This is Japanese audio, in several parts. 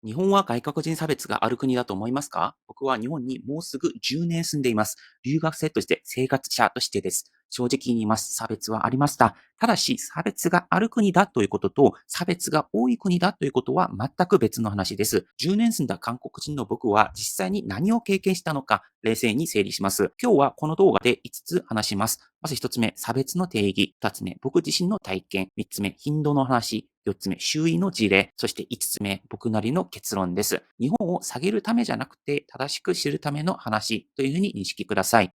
日本は外国人差別がある国だと思いますか？僕は日本にもうすぐ10年住んでいます。留学生として生活者としてです。正直に言います。差別はありました。ただし、差別がある国だということと、差別が多い国だということは全く別の話です。10年住んだ韓国人の僕は実際に何を経験したのか、冷静に整理します。今日はこの動画で5つ話します。まず1つ目、差別の定義。2つ目、僕自身の体験。3つ目、頻度の話。4つ目、周囲の事例。そして5つ目、僕なりの結論です。日本を下げるためじゃなくて、正しく知るための話というふうに認識ください。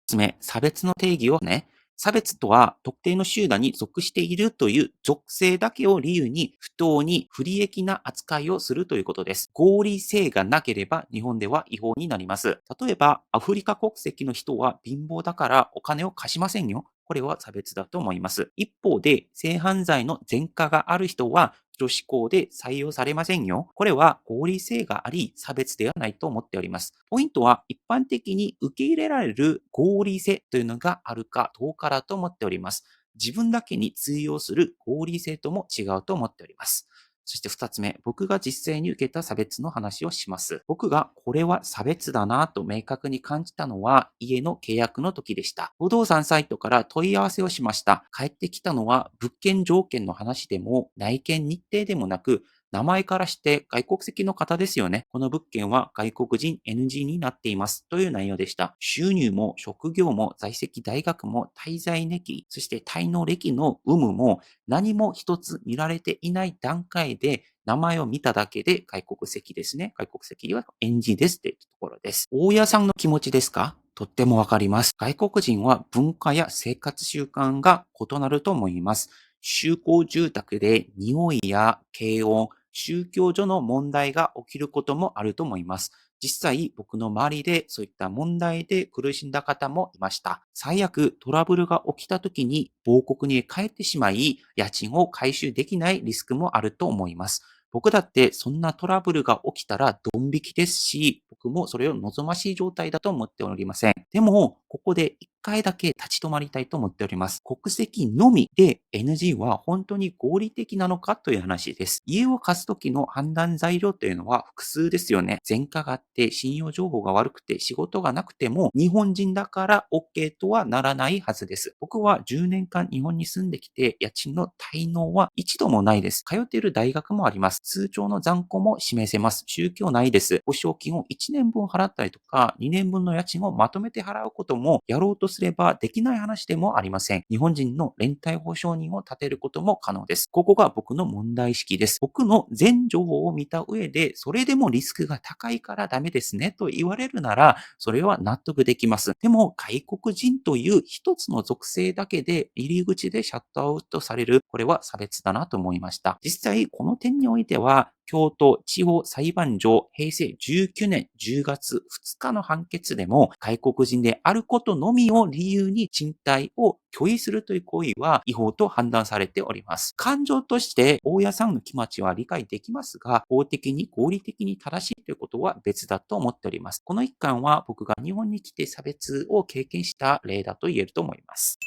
つ目、差別の定義をね。差別とは特定の集団に属しているという属性だけを理由に不当に不利益な扱いをするということです。合理性がなければ日本では違法になります。例えば、アフリカ国籍の人は貧乏だからお金を貸しませんよ。これは差別だと思います。一方で、性犯罪の前科がある人は女子校で採用されませんよ。これは合理性があり、差別ではないと思っております。ポイントは一般的に受け入れられる合理性というのがあるかどうかだと思っております。自分だけに通用する合理性とも違うと思っております。そして二つ目、僕が実際に受けた差別の話をします。僕がこれは差別だなと明確に感じたのは家の契約の時でした。不動産サイトから問い合わせをしました。返ってきたのは物件条件の話でも内見日程でもなく、名前からして外国籍の方ですよね。この物件は外国人 NG になっています。という内容でした。収入も職業も在籍大学も滞在歴、そして滞納歴の有無も何も一つ見られていない段階で名前を見ただけで外国籍ですね。外国籍は NG ですっていうところです。大家さんの気持ちですか？とってもわかります。外国人は文化や生活習慣が異なると思います。集合住宅で匂いや軽音、宗教上の問題が起きることもあると思います。実際、僕の周りでそういった問題で苦しんだ方もいました。最悪トラブルが起きた時に亡国に帰ってしまい、家賃を回収できないリスクもあると思います。僕だってそんなトラブルが起きたらドン引きですし、僕もそれを望ましい状態だと思っておりません。でも、ここで一回だけ立ち止まりたいと思っております。国籍のみで NG は本当に合理的なのかという話です。家を貸す時の判断材料というのは複数ですよね。前科があって信用情報が悪くて仕事がなくても日本人だから OK とはならないはずです。僕は10年間日本に住んできて家賃の滞納は一度もないです。通っている大学もあります。通帳の残高も示せます。宗教ないです。保証金を1年分払ったりとか2年分の家賃をまとめて払うこともやろうとすればできない話でもありません。日本人の連帯保証人を立てることも可能です。ここが僕の問題意識です。僕の全情報を見た上で、それでもリスクが高いからダメですねと言われるなら、それは納得できます。でも、外国人という一つの属性だけで入り口でシャットアウトされる、これは差別だなと思いました。実際、この点においては、京都地方裁判所平成19年10月2日の判決でも外国人であることのみを理由に賃貸を拒否するという行為は違法と判断されております。感情として大家さんの気持ちは理解できますが、法的に合理的に正しいということは別だと思っております。この一環は僕が日本に来て差別を経験した例だと言えると思います。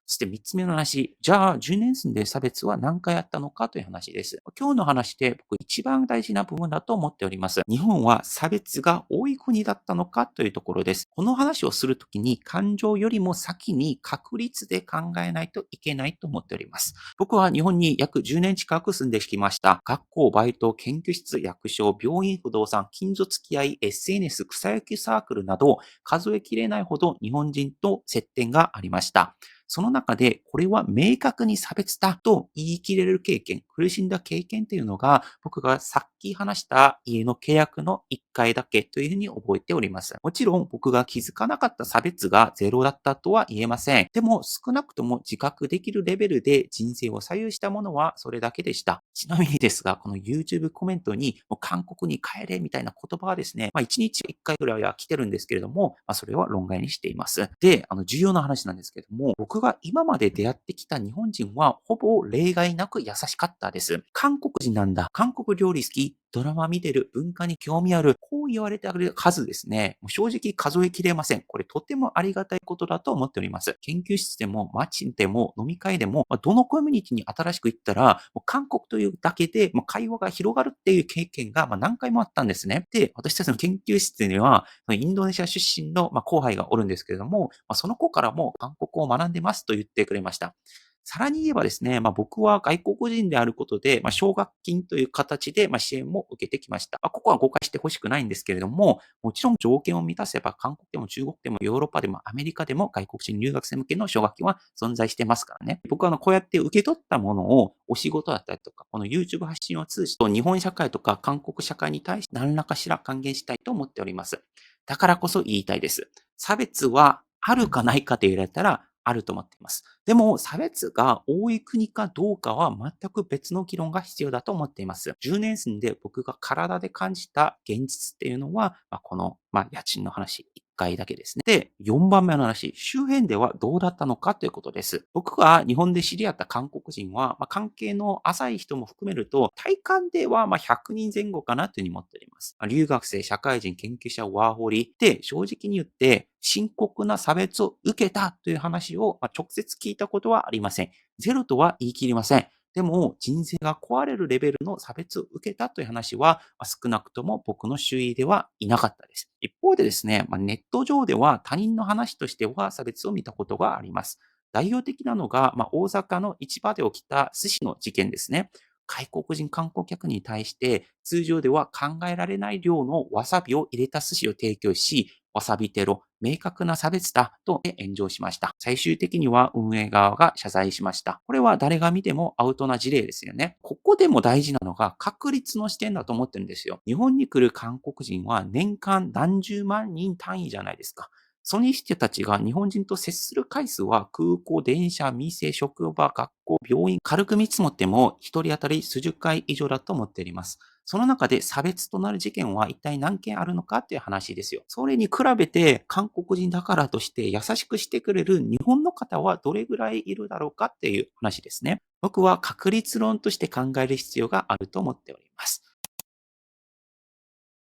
そして3つ目の話。じゃあ、10年住んで差別は何回あったのかという話です。今日の話で僕一番大事な部分だと思っております。日本は差別が多い国だったのかというところです。この話をするときに感情よりも先に確率で考えないといけないと思っております。僕は日本に約10年近く住んできました。学校、バイト、研究室、役所、病院、不動産、近所付き合い、SNS、草野球サークルなど数えきれないほど日本人と接点がありました。その中で、これは明確に差別だと言い切れる経験、苦しんだ経験というのが、僕がさっき話した家の契約の1回だけというふうに覚えております。もちろん僕が気づかなかった差別がゼロだったとは言えません。でも少なくとも自覚できるレベルで人生を左右したものはそれだけでした。ちなみにですが、この YouTube コメントにもう韓国に帰れみたいな言葉はですね、1日1回ぐらいは来てるんですけれども、それは論外にしています。で、重要な話なんですけれども、僕が今まで出会ってきた日本人はほぼ例外なく優しかったです。韓国人なんだ。韓国料理好きドラマ見てる、文化に興味ある、こう言われてあげる数ですね、もう正直数えきれません。これとてもありがたいことだと思っております。研究室でも街でも飲み会でも、どのコミュニティに新しく行ったら、もう韓国というだけで、会話が広がるっていう経験が、何回もあったんですね。で、私たちの研究室には、インドネシア出身の、後輩がおるんですけれども、その子からも韓国を学んでますと言ってくれました。さらに言えばですね、僕は外国人であることで、奨学金という形で、支援も受けてきました。ここは誤解してほしくないんですけれども、もちろん条件を満たせば、韓国でも中国でもヨーロッパでもアメリカでも外国人留学生向けの奨学金は存在してますからね。僕はこうやって受け取ったものをお仕事だったりとか、この YouTube 発信を通じて日本社会とか韓国社会に対して何らかしら還元したいと思っております。だからこそ言いたいです。差別はあるかないかと言われたら、あると思っています。でも、差別が多い国かどうかは全く別の議論が必要だと思っています。10年住んで僕が体で感じた現実っていうのは、この、家賃の話、1回だけですね。で、4番目の話、周辺ではどうだったのかということです。僕が日本で知り合った韓国人は、関係の浅い人も含めると、体感では100人前後かなというふうに思っております。留学生、社会人、研究者、ワーホリで、正直に言って、深刻な差別を受けたという話を、直接聞いたことはありません。ゼロとは言い切りません。でも、人生が壊れるレベルの差別を受けたという話は、少なくとも僕の周囲ではいなかったです。一方でですね、ネット上では他人の話としては差別を見たことがあります。代表的なのが、大阪の市場で起きた寿司の事件ですね。外国人観光客に対して、通常では考えられない量のわさびを入れた寿司を提供し、わさびテロ、明確な差別だと炎上しました。最終的には運営側が謝罪しました。これは誰が見てもアウトな事例ですよね。ここでも大事なのが確率の視点だと思ってるんですよ。日本に来る韓国人は年間何十万人単位じゃないですか。その人たちが日本人と接する回数は空港、電車、店、職場、学校、病院、軽く見積もっても一人当たり数十回以上だと思っております。その中で差別となる事件は一体何件あるのかっていう話ですよ。それに比べて韓国人だからとして優しくしてくれる日本の方はどれぐらいいるだろうかっていう話ですね。僕は確率論として考える必要があると思っております。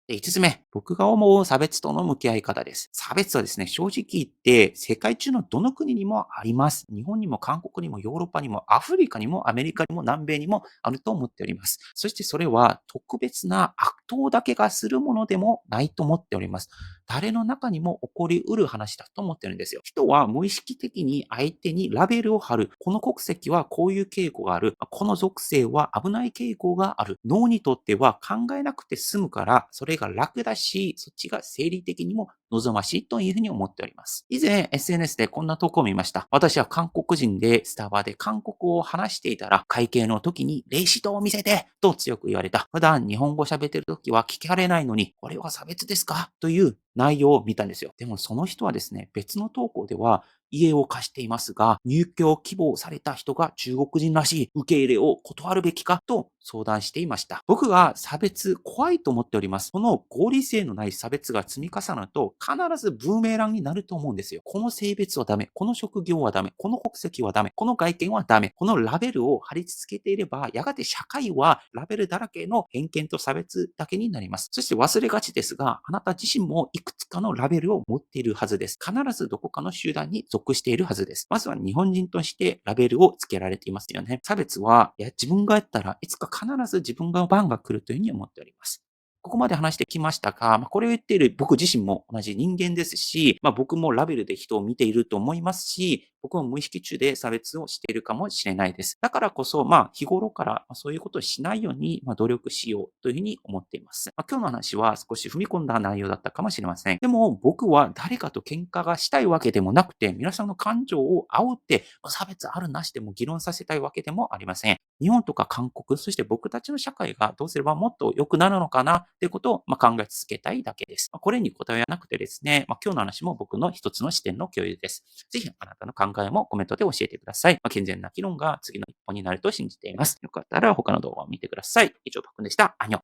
で、5つ目、僕が思う差別との向き合い方です。差別はですね、正直言って世界中のどの国にもあります。日本にも韓国にもヨーロッパにもアフリカにもアメリカにも南米にもあると思っております。そしてそれは特別な悪党だけがするものでもないと思っております。誰の中にも起こりうる話だと思ってるんですよ。人は無意識的に相手にラベルを貼る。この国籍はこういう傾向がある。この属性は危ない傾向がある。脳にとっては考えなくて済むから、それが楽だし、そっちが生理的にも望ましいというふうに思っております。以前 SNS でこんな投稿を見ました。私は韓国人でスタバで韓国語を話していたら、会計の時にレシートを見せてと強く言われた。普段日本語喋ってる時は聞かれないのに、これは差別ですかという内容を見たんですよ。でもその人はですね、別の投稿では、家を貸していますが、入居希望された人が中国人らしい、受け入れを断るべきかと相談していました。僕が差別怖いと思っております。この合理性のない差別が積み重なると、必ずブーメランになると思うんですよ。この性別はダメ、この職業はダメ、この国籍はダメ、この外見はダメ、このラベルを貼り付けていれば、やがて社会はラベルだらけの偏見と差別だけになります。そして忘れがちですが、あなた自身もいくつかのラベルを持っているはずです。必ずどこかの集団に属しているはずです。まずは日本人としてラベルを付けられていますよね。差別は、自分がやったらいつか必ず自分が番が来るというふうに思っております。ここまで話してきましたが、これを言っている僕自身も同じ人間ですし、僕もラベルで人を見ていると思いますし、僕も無意識中で差別をしているかもしれないです。だからこそ、日頃からそういうことをしないように、努力しようというふうに思っています。今日の話は少し踏み込んだ内容だったかもしれません。でも僕は誰かと喧嘩がしたいわけでもなくて、皆さんの感情を煽って、差別あるなしでも議論させたいわけでもありません。日本とか韓国、そして僕たちの社会がどうすればもっと良くなるのかなっていうことを考え続けたいだけです。これに答えはなくてですね、今日の話も僕の一つの視点の共有です。ぜひあなたの考えもコメントで教えてください。健全な議論が次の一歩になると信じています。よかったら他の動画を見てください。以上、パクンでした。アニョン。